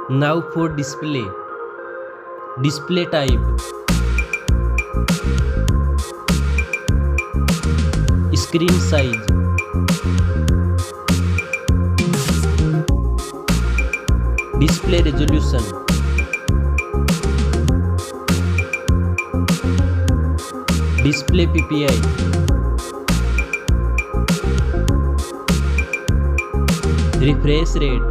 Now for display. Display type. Screen size. Display resolution. Display PPI. Refresh rate.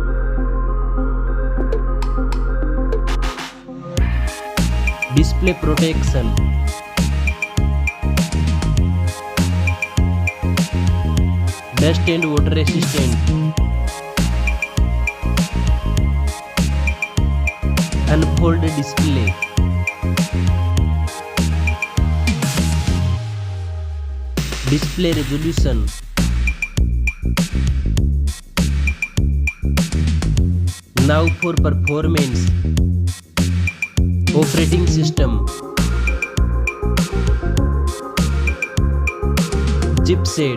Display protection. Dust and water resistant. Unfold display. Display resolution. Now for performance. Operating system. Chipset.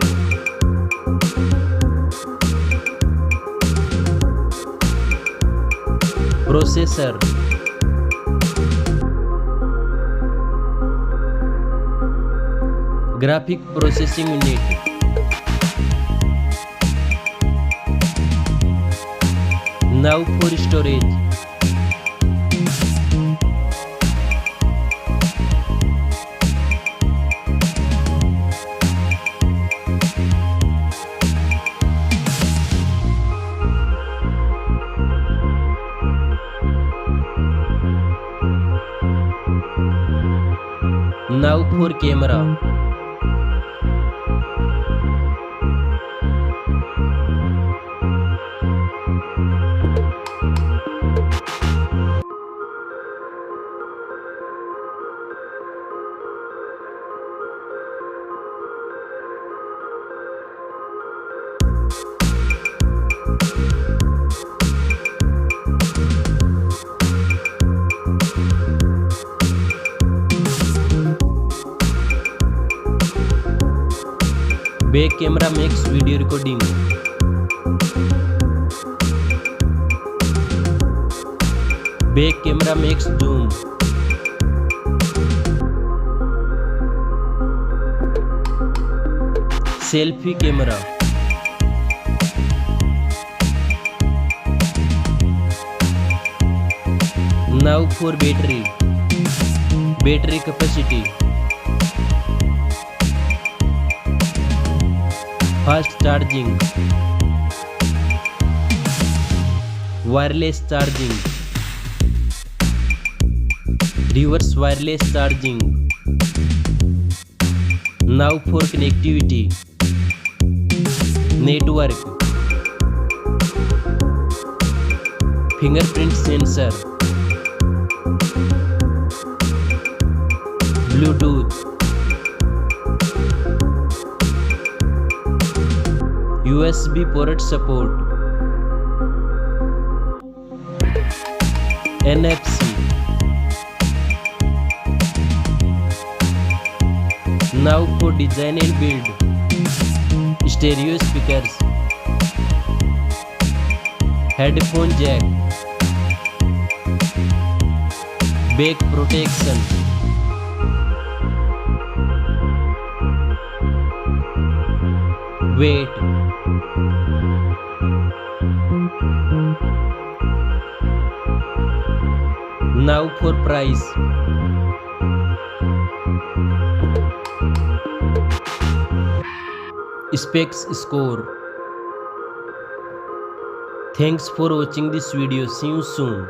Processor. Graphic processing unit. Now for storage. Now for camera. Back camera makes video recording. Back camera makes zoom. Selfie camera. Now for battery. Battery capacity. Fast charging. Wireless charging. Reverse wireless charging. Now for connectivity. Network. Fingerprint sensor. Bluetooth. USB port support. NFC. Now for design and build. Stereo speakers. Headphone jack. Back protection. Weight. Now for price. Specs score. Thanks for watching this video. See you soon.